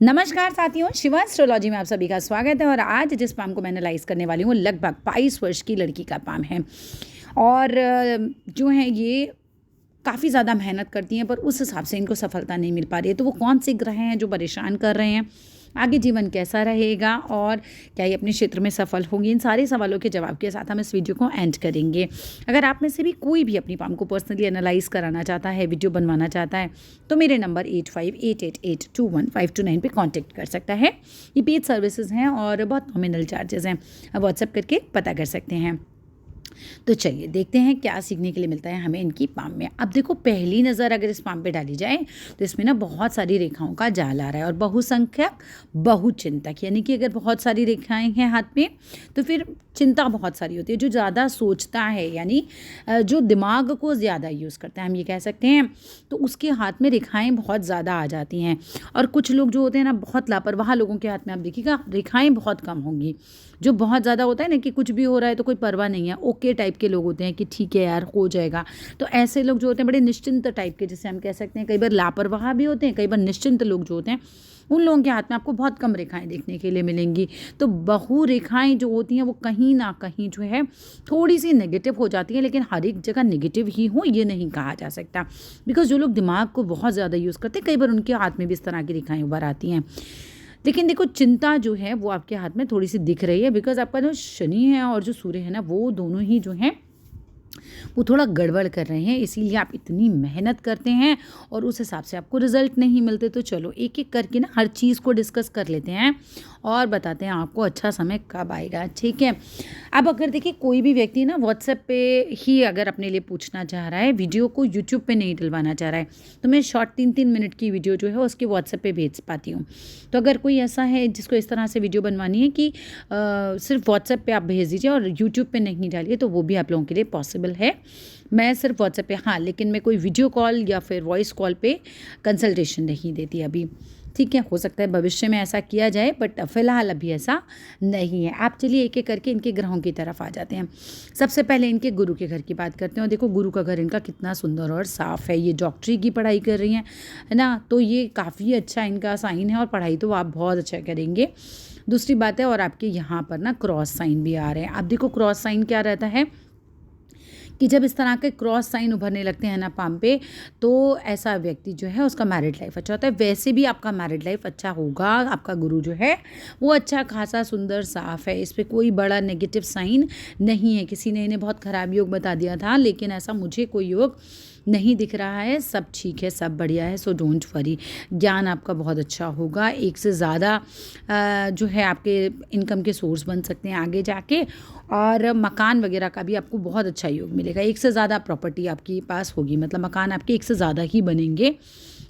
नमस्कार साथियों, शिवा एस्ट्रोलॉजी में आप सभी का स्वागत है। और आज जिस पाम को मैं एनालाइज करने वाली हूँ लगभग 22 वर्ष की लड़की का पाम है। और जो है ये काफ़ी ज़्यादा मेहनत करती हैं पर उस हिसाब से इनको सफलता नहीं मिल पा रही है। तो वो कौन से ग्रह हैं जो परेशान कर रहे हैं, आगे जीवन कैसा रहेगा और क्या ये अपने क्षेत्र में सफल होंगी, इन सारे सवालों के जवाब के साथ हम इस वीडियो को एंड करेंगे। अगर आप में से भी कोई भी अपनी पाम को पर्सनली एनालाइज कराना चाहता है, वीडियो बनवाना चाहता है, तो मेरे नंबर 8588821529 पे कांटेक्ट कर सकता है। ये पेड सर्विसेज हैं और बहुत नॉमिनल चार्जेस हैं, आप व्हाट्सएप करके पता कर सकते हैं। तो चलिए देखते हैं क्या सीखने के लिए मिलता है हमें इनकी पाम में। अब देखो, पहली नज़र अगर इस पाम पे डाली जाए तो इसमें ना बहुत सारी रेखाओं का जाल आ रहा है और बहुसंख्यक बहुचिंतक, यानी कि अगर बहुत सारी रेखाएं हैं हाथ में तो फिर चिंता बहुत सारी होती है। जो ज़्यादा सोचता है, यानी जो दिमाग को ज़्यादा यूज़ करता है, हम ये कह सकते हैं, तो उसके हाथ में रेखाएं बहुत ज़्यादा आ जाती हैं। और कुछ लोग जो होते हैं ना, बहुत लापरवाह लोगों के हाथ में आप देखिएगा रेखाएं बहुत कम होंगी। जो बहुत ज़्यादा होता है ना कि कुछ भी हो रहा है तो कोई परवाह नहीं है, ओके टाइप के लोग होते हैं कि ठीक है यार हो जाएगा। तो ऐसे लोग जो होते हैं बड़े निश्चिंत टाइप के, जिसे हम कह सकते हैं, कई बार लापरवाह भी होते हैं, कई बार निश्चिंत लोग जो होते हैं, उन लोगों के हाथ में आपको बहुत कम रेखाएं देखने के लिए मिलेंगी। तो बहु रेखाएं जो होती हैं वो कहीं ना कहीं जो है थोड़ी सी नेगेटिव हो जाती हैं, लेकिन हर एक जगह नेगेटिव ही हो ये नहीं कहा जा सकता। बिकॉज जो लोग दिमाग को बहुत ज़्यादा यूज़ करते हैं, कई बार उनके हाथ में भी इस तरह की रेखाएं उभर आती हैं। लेकिन देखो, चिंता जो है वो आपके हाथ में थोड़ी सी दिख रही है, बिकॉज आपका जो शनि है और जो सूर्य है ना, वो दोनों ही जो हैं वो थोड़ा गड़बड़ कर रहे हैं, इसीलिए आप इतनी मेहनत करते हैं और उस हिसाब से आपको रिजल्ट नहीं मिलते। तो चलो एक एक करके ना हर चीज़ को डिस्कस कर लेते हैं और बताते हैं आपको अच्छा समय कब आएगा, ठीक है। अब अगर देखिए कोई भी व्यक्ति ना व्हाट्सएप पे ही अगर अपने लिए पूछना चाह रहा है, वीडियो को यूट्यूब पे नहीं डलवाना चाह रहा है, तो मैं शॉर्ट 3-3 मिनट की वीडियो जो है उसके व्हाट्सएप पे भेज पाती हूँ। तो अगर कोई ऐसा है जिसको इस तरह से वीडियो बनवानी है कि सिर्फ व्हाट्सएप पे आप भेज दीजिए और यूट्यूब पे नहीं डालिए, तो वो भी आप लोगों के लिए पॉसिबल है। मैं सिर्फ व्हाट्सएप पे, हाँ, लेकिन मैं कोई वीडियो कॉल या फिर वॉइस कॉल पे कंसल्टेशन नहीं देती अभी, ठीक है। हो सकता है भविष्य में ऐसा किया जाए, बट फिलहाल अभी ऐसा नहीं है। आप चलिए एक एक करके इनके ग्रहों की तरफ आ जाते हैं। सबसे पहले इनके गुरु के घर की बात करते हैं। और देखो, गुरु का घर इनका कितना सुंदर और साफ़ है। ये डॉक्टरी की पढ़ाई कर रही हैं, है ना, तो ये काफ़ी अच्छा इनका साइन है और पढ़ाई तो आप बहुत अच्छा करेंगे। दूसरी बात है, और आपके यहाँ पर ना क्रॉस साइन भी आ रहे हैं। अब देखो, क्रॉस साइन क्या रहता है कि जब इस तरह के क्रॉस साइन उभरने लगते हैं ना पाम पे, तो ऐसा व्यक्ति जो है उसका मैरिड लाइफ अच्छा होता है। वैसे भी आपका मैरिड लाइफ अच्छा होगा, आपका गुरु जो है वो अच्छा खासा सुंदर साफ है, इस पर कोई बड़ा नेगेटिव साइन नहीं है। किसी ने इन्हें बहुत ख़राब योग बता दिया था, लेकिन ऐसा मुझे कोई योग नहीं दिख रहा है। सब ठीक है, सब बढ़िया है, सो डोंट वरी। ज्ञान आपका बहुत अच्छा होगा, एक से ज़्यादा जो है आपके इनकम के सोर्स बन सकते हैं आगे जाके। और मकान वगैरह का भी आपको बहुत अच्छा योग मिलेगा, एक से ज़्यादा प्रॉपर्टी आपके पास होगी, मतलब मकान आपके एक से ज़्यादा ही बनेंगे।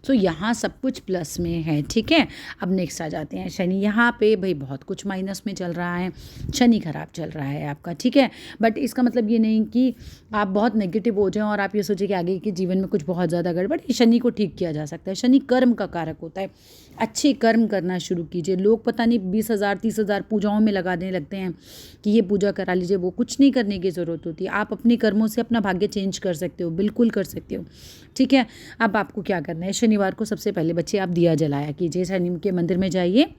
सो यहाँ सब कुछ प्लस में है, ठीक है। अब नेक्स्ट आ जाते हैं शनि। यहाँ पे भाई बहुत कुछ माइनस में चल रहा है, शनि खराब चल रहा है आपका, ठीक है। बट इसका मतलब ये नहीं कि आप बहुत नेगेटिव हो जाएं और आप ये सोचें कि आगे के जीवन में कुछ बहुत ज़्यादा गड़बड़। शनि को ठीक किया जा सकता है, शनि कर्म का कारक होता है। अच्छे कर्म करना शुरू कीजिए। लोग पता नहीं 20,000 30,000 पूजाओं में लगाने लगते हैं कि ये पूजा करा लीजिए, वो कुछ नहीं करने की ज़रूरत होती है। आप अपने कर्मों से अपना भाग्य चेंज कर सकते हो, बिल्कुल कर सकते हो, ठीक है। अब आपको क्या करना है, शनिवार को सबसे पहले बच्चे आप दिया जलाया कीजिए, शनि के मंदिर में जाइए।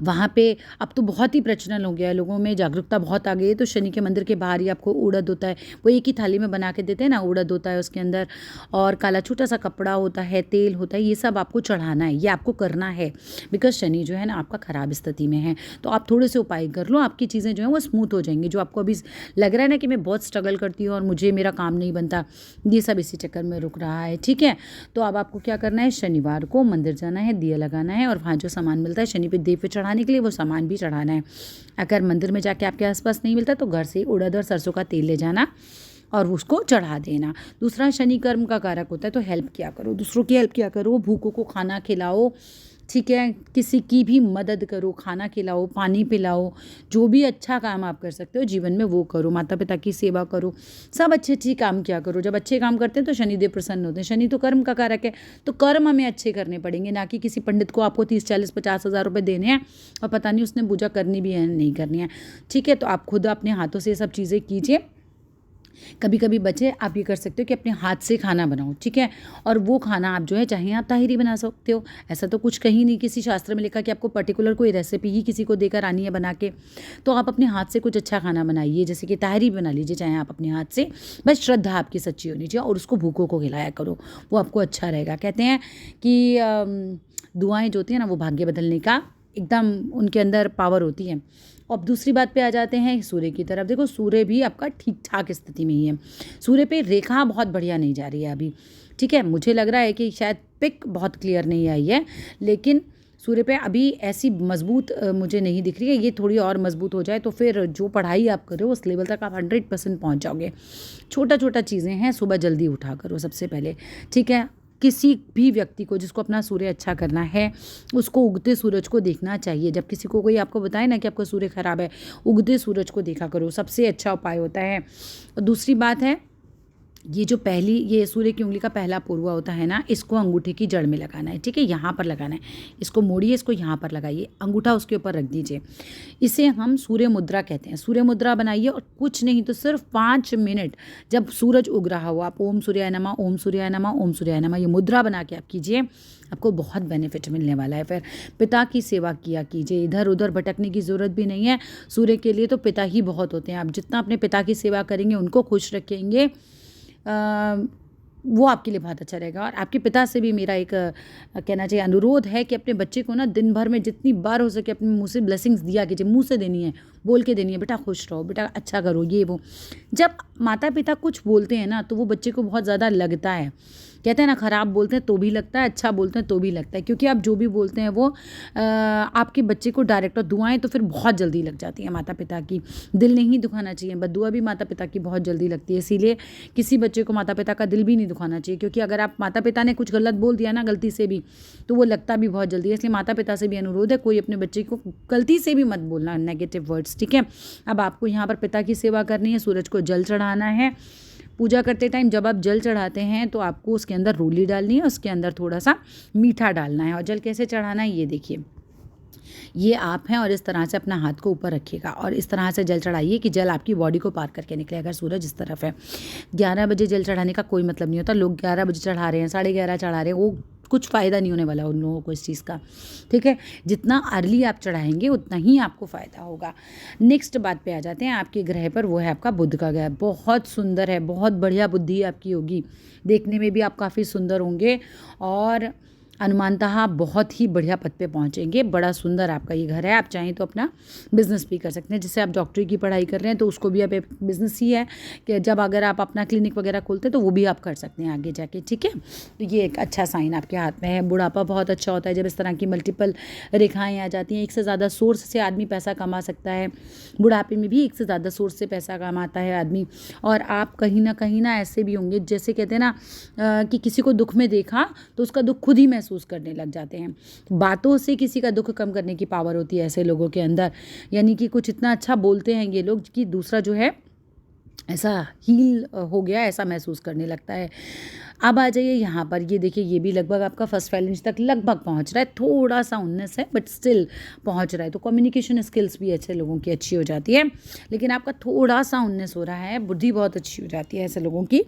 वहाँ पे अब तो बहुत ही प्रचलन हो गया है, लोगों में जागरूकता बहुत आ गई है। तो शनि के मंदिर के बाहर ही आपको उड़द होता है, वो एक ही थाली में बना के देते हैं ना, उड़द होता है उसके अंदर, और काला छोटा सा कपड़ा होता है, तेल होता है, ये सब आपको चढ़ाना है, ये आपको करना है। बिकॉज शनि जो है ना आपका ख़राब स्थिति में है। तो आप थोड़े से उपाय कर लो, आपकी चीज़ें जो हैं वो स्मूथ हो जाएंगी। जो आपको अभी लग रहा है ना कि मैं बहुत स्ट्रगल करती हूँ और मुझे मेरा काम नहीं बनता, ये सब इसी चक्कर में रुक रहा है, ठीक है। तो अब आपको क्या करना है, शनिवार को मंदिर जाना है, दिया लगाना है, और वहाँ जो सामान मिलता है शनि पे देव पे चढ़ाने के लिए, वो सामान भी चढ़ाना है। अगर मंदिर में जाके आपके आसपास नहीं मिलता तो घर से उड़द और सरसों का तेल ले जाना और उसको चढ़ा देना। दूसरा, शनि कर्म का कारक होता है, तो हेल्प किया करो, दूसरों की हेल्प किया करो, भूखों को खाना खिलाओ, ठीक है। किसी की भी मदद करो, खाना खिलाओ, पानी पिलाओ, जो भी अच्छा काम आप कर सकते हो जीवन में वो करो। माता पिता की सेवा करो, सब अच्छे अच्छे काम किया करो। जब अच्छे काम करते हैं तो शनिदेव प्रसन्न होते हैं। शनि तो कर्म का कारक है, तो कर्म हमें अच्छे करने पड़ेंगे, ना कि किसी पंडित को आपको 30-40-50 हज़ार रुपये देने हैं और पता नहीं उसने पूजा करनी भी है नहीं करनी है, ठीक है। तो आप खुद अपने हाथों से ये सब चीज़ें कीजिए। कभी कभी बचे आप ये कर सकते हो कि अपने हाथ से खाना बनाओ, ठीक है, और वो खाना आप जो है चाहे आप ताहिरी बना सकते हो। ऐसा तो कुछ कहीं नहीं किसी शास्त्र में लिखा कि आपको पर्टिकुलर कोई रेसिपी ही किसी को देकर आनी है बना के। तो आप अपने हाथ से कुछ अच्छा खाना बनाइए, जैसे कि ताहिरी बना लीजिए चाहे आप अपने हाथ से, बस श्रद्धा आपकी सच्ची होनी चाहिए, और उसको भूखों को खिलाया करो, वो आपको अच्छा रहेगा। कहते हैं कि दुआएं जो होती हैं ना वो भाग्य बदलने का एकदम उनके अंदर पावर होती है। अब दूसरी बात पे आ जाते हैं सूर्य की तरफ। देखो सूर्य भी आपका ठीक ठाक स्थिति में ही है, सूर्य पे रेखा बहुत बढ़िया नहीं जा रही है अभी, ठीक है। मुझे लग रहा है कि शायद पिक बहुत क्लियर नहीं आई है, लेकिन सूर्य पे अभी ऐसी मजबूत मुझे नहीं दिख रही है। ये थोड़ी और मजबूत हो जाए तो फिर जो पढ़ाई आप कर रहे हो उस लेवल तक आप 100% पहुँच जाओगे। छोटा छोटा चीज़ें हैं, सुबह जल्दी उठा करो सबसे पहले, ठीक है। किसी भी व्यक्ति को जिसको अपना सूर्य अच्छा करना है उसको उगते सूरज को देखना चाहिए। जब किसी को कोई आपको बताए ना कि आपका सूर्य खराब है, उगते सूरज को देखा करो, सबसे अच्छा उपाय होता है। और दूसरी बात है, ये जो पहली ये सूर्य की उंगली का पहला पुरवा होता है ना, इसको अंगूठे की जड़ में लगाना है, ठीक है, यहाँ पर लगाना है। इसको मोड़िए, इसको यहाँ पर लगाइए, अंगूठा उसके ऊपर रख दीजिए। इसे हम सूर्य मुद्रा कहते हैं। सूर्य मुद्रा बनाइए और कुछ नहीं तो सिर्फ 5 मिनट जब सूरज उग रहा हो आप ओम सूर्याय नमः, ओम सूर्याय नमः, ओम सूर्याय नमः ये मुद्रा बना के आप कीजिए, आपको बहुत बेनिफिट मिलने वाला है। फिर पिता की सेवा किया कीजिए, इधर उधर भटकने की ज़रूरत भी नहीं है। सूर्य के लिए तो पिता ही बहुत होते हैं। आप जितना अपने पिता की सेवा करेंगे, उनको खुश रखेंगे, वो आपके लिए बहुत अच्छा रहेगा। और आपके पिता से भी मेरा एक कहना चाहिए अनुरोध है कि अपने बच्चे को ना दिन भर में जितनी बार हो सके अपने मुँह से ब्लेसिंग्स दिया कीजिए, मुँह से देनी है, बोल के देनी है, बेटा खुश रहो, बेटा अच्छा करो, ये वो। जब माता पिता कुछ बोलते हैं ना तो वो बच्चे को बहुत ज़्यादा लगता है। कहते हैं ना, ख़राब बोलते हैं तो भी लगता है, अच्छा बोलते हैं तो भी लगता है, क्योंकि आप जो भी बोलते हैं वो आपके बच्चे को डायरेक्ट, और दुआएं तो फिर बहुत जल्दी लग जाती हैं माता पिता की। दिल नहीं दुखाना चाहिए, बद्दुआ भी माता पिता की बहुत जल्दी लगती है। इसीलिए किसी बच्चे को माता पिता का दिल भी नहीं दुखाना चाहिए, क्योंकि अगर आप माता पिता ने कुछ गलत बोल दिया ना गलती से भी, तो वो लगता भी बहुत जल्दी है। इसलिए माता पिता से भी अनुरोध है, कोई अपने बच्चे को गलती से भी मत बोलना नेगेटिव वर्ड्स, ठीक है। अब आपको यहाँ पर पिता की सेवा करनी है, सूरज को जल चढ़ाना है। पूजा करते टाइम जब आप जल चढ़ाते हैं तो आपको उसके अंदर रोली डालनी है, उसके अंदर थोड़ा सा मीठा डालना है। और जल कैसे चढ़ाना है ये देखिए, ये आप हैं और इस तरह से अपना हाथ को ऊपर रखिएगा और इस तरह से जल चढ़ाइए कि जल आपकी बॉडी को पार करके निकले। अगर सूरज इस तरफ है, 11 बजे जल चढ़ाने का कोई मतलब नहीं होता। लोग 11 बजे चढ़ा रहे हैं, 11:30 चढ़ा रहे हैं, वो कुछ फ़ायदा नहीं होने वाला उन लोगों को इस चीज़ का, ठीक है। जितना अर्ली आप चढ़ाएंगे उतना ही आपको फ़ायदा होगा। नेक्स्ट बात पे आ जाते हैं आपके ग्रह पर, वो है आपका बुध का ग्रह। बहुत सुंदर है, बहुत बढ़िया बुद्धि आपकी होगी, देखने में भी आप काफ़ी सुंदर होंगे और अनुमानतः आप बहुत ही बढ़िया पद पे पहुंचेंगे। बड़ा सुंदर आपका ये घर है। आप चाहें तो अपना बिज़नेस भी कर सकते हैं। जैसे आप डॉक्टरी की पढ़ाई कर रहे हैं तो उसको भी आप एक बिज़नेस ही है कि जब अगर आप अपना क्लिनिक वगैरह खोलते हैं तो वो भी आप कर सकते हैं आगे जाके, ठीक है। तो ये एक अच्छा साइन आपके हाथ में है। बुढ़ापा बहुत अच्छा होता है जब इस तरह की मल्टीपल रेखाएँ आ जाती हैं। एक से ज़्यादा सोर्स से आदमी पैसा कमा सकता है। बुढ़ापे में भी एक से ज़्यादा सोर्स से पैसा कमाता है आदमी। और आप कहीं ना ऐसे भी होंगे, जैसे कहते हैं ना कि किसी को दुख में देखा तो उसका दुख खुद ही महसूस करने लग जाते हैं। बातों से किसी का दुख कम करने की पावर होती है ऐसे लोगों के अंदर। यानी कि कुछ इतना अच्छा बोलते हैं ये लोग कि दूसरा जो है ऐसा हील हो गया, ऐसा महसूस करने लगता है। अब आ जाइए यहाँ पर, ये देखिए ये भी लगभग आपका फर्स्ट फैलेंज तक लगभग पहुँच रहा है। थोड़ा सा 19 है बट स्टिल पहुँच रहा है। तो कम्युनिकेशन स्किल्स भी अच्छे लोगों की अच्छी हो जाती है, लेकिन आपका थोड़ा सा 19 हो रहा है। बुद्धि बहुत अच्छी हो जाती है ऐसे लोगों की,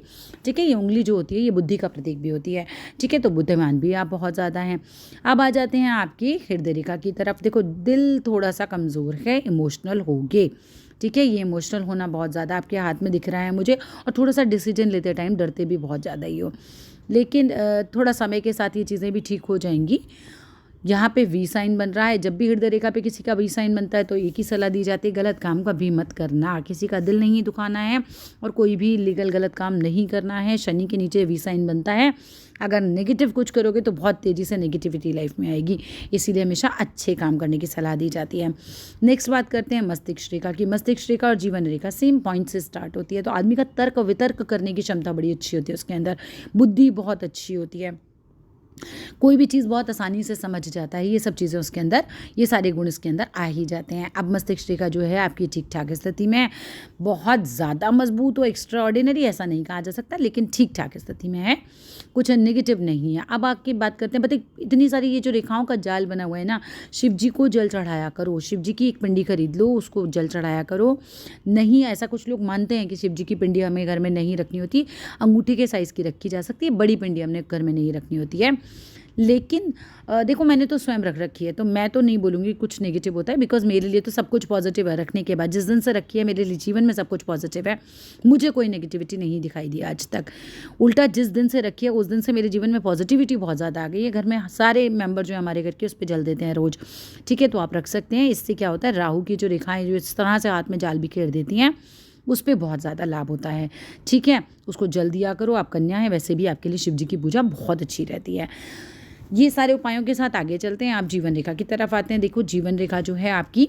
ठीक है। ये उंगली जो होती है ये बुद्धि का प्रतीक भी होती है, ठीक है। तो बुद्धिमान भी आप बहुत ज़्यादा हैं। अब आ जाते हैं आपकी हृदय रेखा की तरफ। देखो दिल थोड़ा सा कमज़ोर है, इमोशनल होगे, ठीक है। ये इमोशनल होना बहुत ज़्यादा आपके हाथ में दिख रहा है मुझे। और थोड़ा सा डिसीजन लेते टाइम डरते भी बहुत ज़्यादा ही हो, लेकिन थोड़ा समय के साथ ये चीज़ें भी ठीक हो जाएंगी। यहाँ पे वी साइन बन रहा है। जब भी हृदय रेखा पे किसी का वी साइन बनता है तो एक ही सलाह दी जाती है, गलत काम कभी मत करना। किसी का दिल नहीं दुखाना है और कोई भी लीगल गलत काम नहीं करना है। शनि के नीचे वी साइन बनता है। अगर नेगेटिव कुछ करोगे तो बहुत तेज़ी से नेगेटिविटी लाइफ में आएगी, इसीलिए हमेशा अच्छे काम करने की सलाह दी जाती है। नेक्स्ट बात करते हैं मस्तिष्क रेखा की। मस्तिष्क रेखा और जीवन रेखा सेम पॉइंट से स्टार्ट होती है। तो आदमी का तर्क वितर्क करने की क्षमता बड़ी अच्छी होती है, उसके अंदर बुद्धि बहुत अच्छी होती है। कोई भी चीज़ बहुत आसानी से समझ जाता है, ये सब चीज़ें उसके अंदर, ये सारे गुण इसके अंदर आ ही जाते हैं। अब मस्तिष्क रेखा जो है आपकी ठीक-ठाक स्थिति में है, बहुत ज़्यादा मजबूत हो, एक्स्ट्रा ऑर्डिनरी ऐसा नहीं कहा जा सकता, लेकिन ठीक-ठाक स्थिति में है, कुछ नेगेटिव नहीं है। अब आके बात करते हैं, पता है इतनी सारी ये जो रेखाओं का जाल बना हुआ है ना, शिव जी को जल चढ़ाया करो, शिव जी की एक पिंडी खरीद लो, उसको जल चढ़ाया करो। नहीं, ऐसा कुछ लोग मानते हैं कि शिव जी की पिंडी हमें घर में नहीं रखनी होती, अंगूठी के साइज़ की रखी जा सकती है, बड़ी पिंडी हमने घर में नहीं रखनी होती है। लेकिन देखो मैंने तो स्वयं रख रखी है, तो मैं तो नहीं बोलूँगी कुछ नेगेटिव होता है, बिकॉज़ मेरे लिए तो सब कुछ पॉजिटिव है रखने के बाद। जिस दिन से रखी है मेरे लिए जीवन में सब कुछ पॉजिटिव है, मुझे कोई नेगेटिविटी नहीं दिखाई दी आज तक। उल्टा जिस दिन से रखी है उस दिन से मेरे जीवन में पॉजिटिविटी बहुत ज़्यादा आ गई है। घर में सारे मेंबर जो है हमारे घर के उस पे जल देते हैं रोज़। ठीक है, तो आप रख सकते हैं। इससे क्या होता है, राहु की जो रेखाएँ जो इस तरह से हाथ में जाल बिखेर देती हैं, उस पे बहुत ज़्यादा लाभ होता है। ठीक है, उसको जल दिया करो। आप कन्या हैं, वैसे भी आपके लिए शिव जी की पूजा बहुत अच्छी रहती है। ये सारे उपायों के साथ आगे चलते हैं। आप जीवन रेखा की तरफ आते हैं। देखो जीवन रेखा जो है आपकी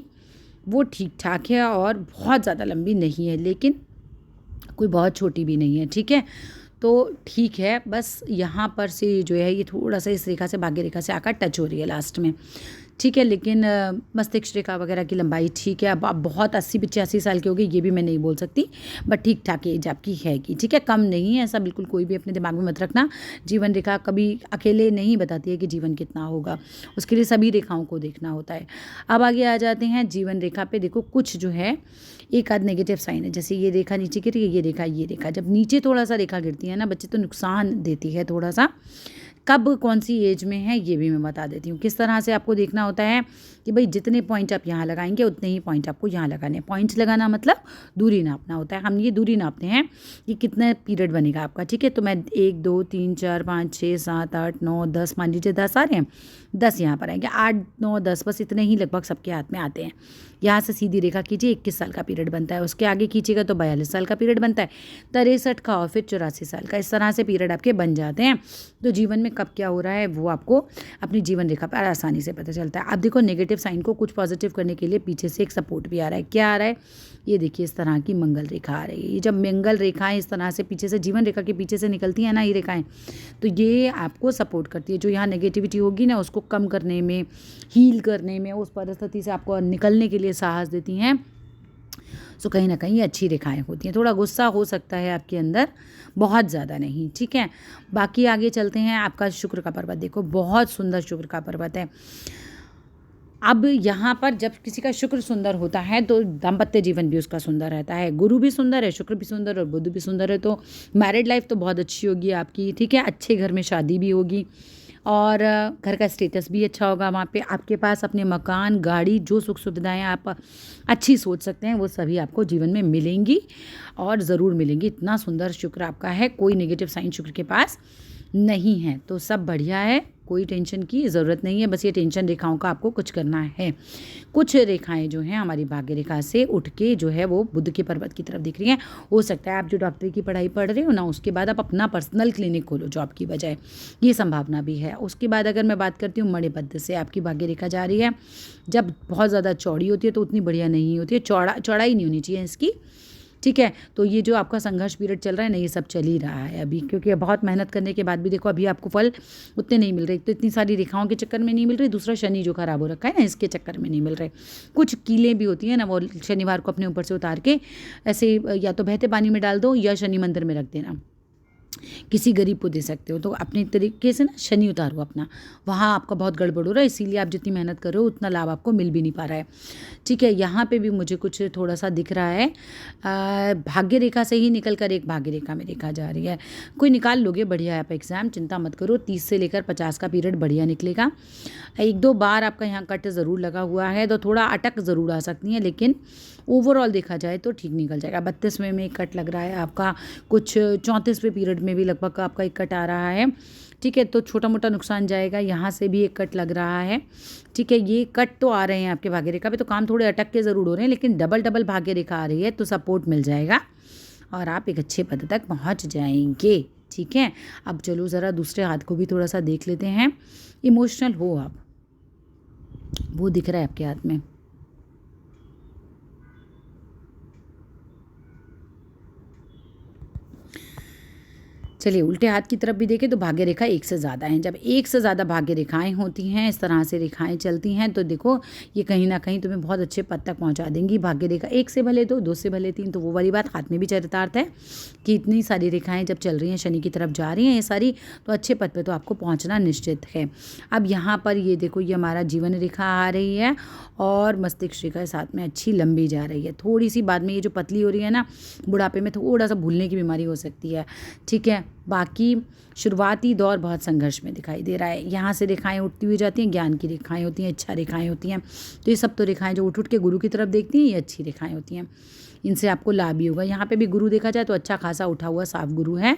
वो ठीक-ठाक है और बहुत ज़्यादा लंबी नहीं है, लेकिन कोई बहुत छोटी भी नहीं है। ठीक है, तो ठीक है, बस यहाँ पर से जो है ये थोड़ा-सा इस रेखा से भाग्य रेखा से आकर टच हो रही है लास्ट में। ठीक है, लेकिन मस्तिष्क रेखा वगैरह की लंबाई ठीक है। अब आप बहुत 80-85 साल की हो गई ये भी मैं नहीं बोल सकती, बट ठीक-ठाक एज आपकी है कि ठीक है, कम नहीं है, ऐसा बिल्कुल कोई भी अपने दिमाग में मत रखना। जीवन रेखा कभी अकेले नहीं बताती है कि जीवन कितना होगा, उसके लिए सभी रेखाओं को देखना होता है। अब आगे आ जाते हैं जीवन रेखा पे। देखो कुछ जो है एक आध नेगेटिव साइन है, जैसे ये रेखा नीचे गिर रही है, ये रेखा जब नीचे थोड़ा-सा रेखा गिरती है ना बच्चे, तो नुकसान देती है थोड़ा-सा। कब कौन सी एज में है ये भी मैं बता देती हूँ। किस तरह से आपको देखना होता है कि भाई जितने पॉइंट आप यहाँ लगाएंगे उतने ही पॉइंट आपको यहाँ लगाने हैं। पॉइंट्स लगाना मतलब दूरी नापना होता है। हम ये दूरी नापते हैं कि कितना पीरियड बनेगा आपका। ठीक है, तो मैं 1 2 3 4 5 6 7 8 9 10 मान लीजिए 10 आ रहे हैं, 10 यहाँ पर आएंगे, 8 9 10 बस इतने ही लगभग सबके हाथ में आते हैं। यहाँ से सीधी रेखा कीजिए, 21 साल का पीरियड बनता है। उसके आगे खींचेगा तो 42 साल का पीरियड बनता है, 63 का और फिर 84 साल का। इस तरह से पीरियड आपके बन जाते हैं। तो जीवन में कब क्या हो रहा है वो आपको अपनी जीवन रेखा पर आसानी से पता चलता है। अब देखो नेगेटिव साइन को कुछ पॉजिटिव करने के लिए पीछे से एक सपोर्ट भी आ रहा है। क्या आ रहा है, ये देखिए इस तरह की मंगल रेखा आ रही है। ये जब मंगल रेखाएं इस तरह से पीछे से जीवन रेखा के पीछे से निकलती हैं ना ये रेखाएं, तो ये आपको सपोर्ट करती है। जो यहाँ नेगेटिविटी होगी ना उसको कम करने में, हील करने में, उस परिस्थिति से आपको निकलने के लिए साहस देती हैं। सो कहीं ना कहीं अच्छी रेखाएं होती हैं। थोड़ा गुस्सा हो सकता है आपके अंदर, बहुत ज़्यादा नहीं। ठीक है, बाकी आगे चलते हैं। आपका शुक्र का पर्वत देखो, बहुत सुंदर शुक्र का पर्वत है। अब यहाँ पर जब किसी का शुक्र सुंदर होता है तो दाम्पत्य जीवन भी उसका सुंदर रहता है। गुरु भी सुंदर है, शुक्र भी सुंदर और बुध भी सुंदर है, तो मैरिड लाइफ तो बहुत अच्छी होगी आपकी। ठीक है, अच्छे घर में शादी भी होगी और घर का स्टेटस भी अच्छा होगा। वहाँ पे आपके पास अपने मकान, गाड़ी, जो सुख सुविधाएं आप अच्छी सोच सकते हैं वो सभी आपको जीवन में मिलेंगी और ज़रूर मिलेंगी। इतना सुंदर शुक्र आपका है, कोई नेगेटिव साइन शुक्र के पास नहीं है, तो सब बढ़िया है, कोई टेंशन की ज़रूरत नहीं है। बस ये टेंशन रेखाओं का आपको कुछ करना है। कुछ रेखाएं जो हैं हमारी भाग्य रेखा से उठ के जो है वो बुध के पर्वत की तरफ दिख रही हैं। हो सकता है आप जो डॉक्टरी की पढ़ाई पढ़ रहे हो ना उसके बाद आप अपना पर्सनल क्लिनिक खोलो जॉब की बजाय, ये संभावना भी है। उसके बाद अगर मैं बात करती हूँ मणिपद्म से आपकी भाग्य रेखा जा रही है। जब बहुत ज़्यादा चौड़ी होती है तो उतनी बढ़िया नहीं होती है, चौड़ाई नहीं होनी चाहिए इसकी। ठीक है, तो ये जो आपका संघर्ष पीरियड चल रहा है ना ये सब चल ही रहा है अभी, क्योंकि बहुत मेहनत करने के बाद भी देखो अभी आपको फल उतने नहीं मिल रहे। तो इतनी सारी रेखाओं के चक्कर में नहीं मिल रही, दूसरा शनि जो खराब हो रखा है ना इसके चक्कर में नहीं मिल रहे। कुछ कीलें भी होती हैं ना, वो शनिवार को अपने ऊपर से उतार के ऐसे या तो बहते पानी में डाल दो या शनि मंदिर में रख देना, किसी गरीब को दे सकते हो। तो अपने तरीके से ना शनि उतारो अपना, वहाँ आपका बहुत गड़बड़ हो रहा है, इसीलिए आप जितनी मेहनत कर रहे हो उतना लाभ आपको मिल भी नहीं पा रहा है। ठीक है, यहाँ पे भी मुझे कुछ थोड़ा सा दिख रहा है, भाग्य रेखा से ही निकल कर एक भाग्य रेखा में रेखा जा रही है। कोई निकाल लोगे, बढ़िया है आप एग्ज़ाम, चिंता मत करो। 30 से लेकर 50 का पीरियड बढ़िया निकलेगा। 1-2 बार आपका यहाँ कट ज़रूर लगा हुआ है तो थोड़ा अटक ज़रूर आ सकती है, लेकिन ओवरऑल देखा जाए तो ठीक निकल जाएगा। 32वें में एक कट लग रहा है आपका, कुछ 34वें पीरियड में भी लगभग आपका एक कट आ रहा है। ठीक है, तो छोटा मोटा नुकसान जाएगा। यहाँ से भी एक कट लग रहा है। ठीक है, ये कट तो आ रहे हैं आपके भाग्य रेखा पे, तो काम थोड़े अटक के ज़रूर हो रहे हैं, लेकिन डबल भाग्य रेखा आ रही है तो सपोर्ट मिल जाएगा और आप एक अच्छे पद तक पहुँच जाएंगे। ठीक है, अब चलो ज़रा दूसरे हाथ को भी थोड़ा सा देख लेते हैं। इमोशनल हो आप, वो दिख रहा है आपके हाथ में। चलिए उल्टे हाथ की तरफ भी देखें तो भाग्य रेखा एक से ज़्यादा हैं। जब एक से ज़्यादा भाग्य रेखाएं होती हैं, इस तरह से रेखाएं चलती हैं, तो देखो ये कहीं ना कहीं तुम्हें बहुत अच्छे पद तक पहुंचा देंगी। भाग्य रेखा एक से भले दो से भले तीन, तो वो वाली बात हाथ में भी चरितार्थ है कि इतनी सारी रेखाएं जब चल रही हैं, शनि की तरफ जा रही हैं ये सारी, तो अच्छे पद पर तो आपको पहुँचना निश्चित है। अब यहाँ पर ये देखो, ये हमारा जीवन रेखा आ रही है और मस्तिष्क रेखा साथ में अच्छी लंबी जा रही है। थोड़ी सी बाद में ये जो पतली हो रही है ना, बुढ़ापे में थोड़ा सा भूलने की बीमारी हो सकती है, ठीक है। बाकी शुरुआती दौर बहुत संघर्ष में दिखाई दे रहा है। यहाँ से रेखाएं उठती हुई जाती हैं, ज्ञान की रेखाएं होती हैं, इच्छा रेखाएं होती हैं। तो ये सब तो रेखाएं जो उठ के गुरु की तरफ देखती हैं, ये अच्छी रेखाएं होती हैं, इनसे आपको लाभ भी होगा। यहाँ पे भी गुरु देखा जाए तो अच्छा खासा उठा हुआ साफ गुरु है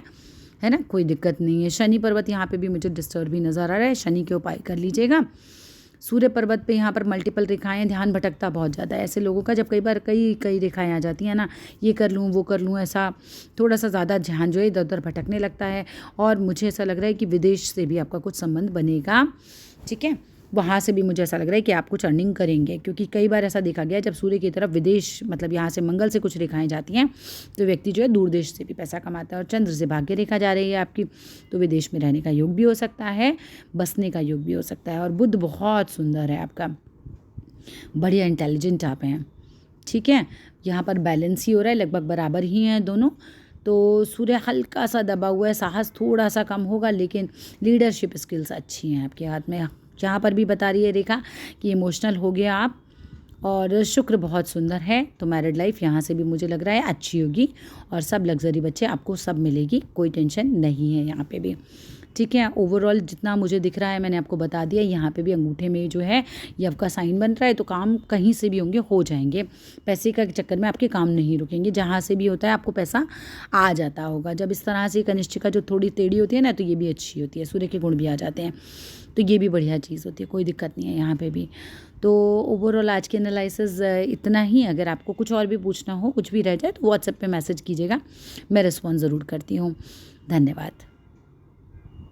ना, कोई दिक्कत नहीं है। शनि पर्वत यहाँ पे भी मुझे डिस्टर्ब भी नज़र आ रहा है, शनि के उपाय कर लीजिएगा। सूर्य पर्वत पे यहाँ पर मल्टीपल रेखाएं, ध्यान भटकता बहुत ज़्यादा है ऐसे लोगों का। जब कई बार कई रेखाएं आ जाती हैं ना, ये कर लूँ वो कर लूँ, ऐसा थोड़ा सा ज़्यादा ध्यान जो है इधर उधर भटकने लगता है। और मुझे ऐसा लग रहा है कि विदेश से भी आपका कुछ संबंध बनेगा, ठीक है। वहाँ से भी मुझे ऐसा लग रहा है कि आप कुछ अर्निंग करेंगे, क्योंकि कई बार ऐसा देखा गया जब सूर्य की तरफ विदेश, मतलब यहाँ से मंगल से कुछ रेखाएं जाती हैं, तो व्यक्ति जो है दूर देश से भी पैसा कमाता है। और चंद्र से भाग्य रेखा जा रही है आपकी, तो विदेश में रहने का योग भी हो सकता है, बसने का योग भी हो सकता है। और बुध बहुत सुंदर है आपका, बढ़िया इंटेलिजेंट आप हैं, ठीक है। यहाँ पर बैलेंस ही हो रहा है, लगभग बराबर ही हैं दोनों। तो सूर्य हल्का सा दबा हुआ है, साहस थोड़ा सा कम होगा, लेकिन लीडरशिप स्किल्स अच्छी हैं आपके हाथ में। यहाँ पर भी बता रही है रेखा कि इमोशनल हो गया आप। और शुक्र बहुत सुंदर है, तो मैरिड लाइफ यहाँ से भी मुझे लग रहा है अच्छी होगी, और सब लग्जरी बच्चे आपको सब मिलेगी, कोई टेंशन नहीं है यहाँ पे भी, ठीक है। ओवरऑल जितना मुझे दिख रहा है मैंने आपको बता दिया। यहाँ पे भी अंगूठे में जो है यव का साइन बन रहा है, तो काम कहीं से भी होंगे हो जाएंगे। पैसे का चक्कर में आपके काम नहीं रुकेंगे, जहाँ से भी होता है आपको पैसा आ जाता होगा। जब इस तरह से कनिष्ठिका जो थोड़ी टेढ़ी होती है ना, तो ये भी अच्छी होती है, सूर्य के गुण भी आ जाते हैं, तो ये भी बढ़िया चीज़ होती है, कोई दिक्कत नहीं है यहाँ पे भी। तो ओवरऑल आज के एनालिसिस इतना ही। अगर आपको कुछ और भी पूछना हो, कुछ भी रह जाए, तो व्हाट्सएप पे मैसेज कीजिएगा, मैं रिस्पॉन्स ज़रूर करती हूँ। धन्यवाद।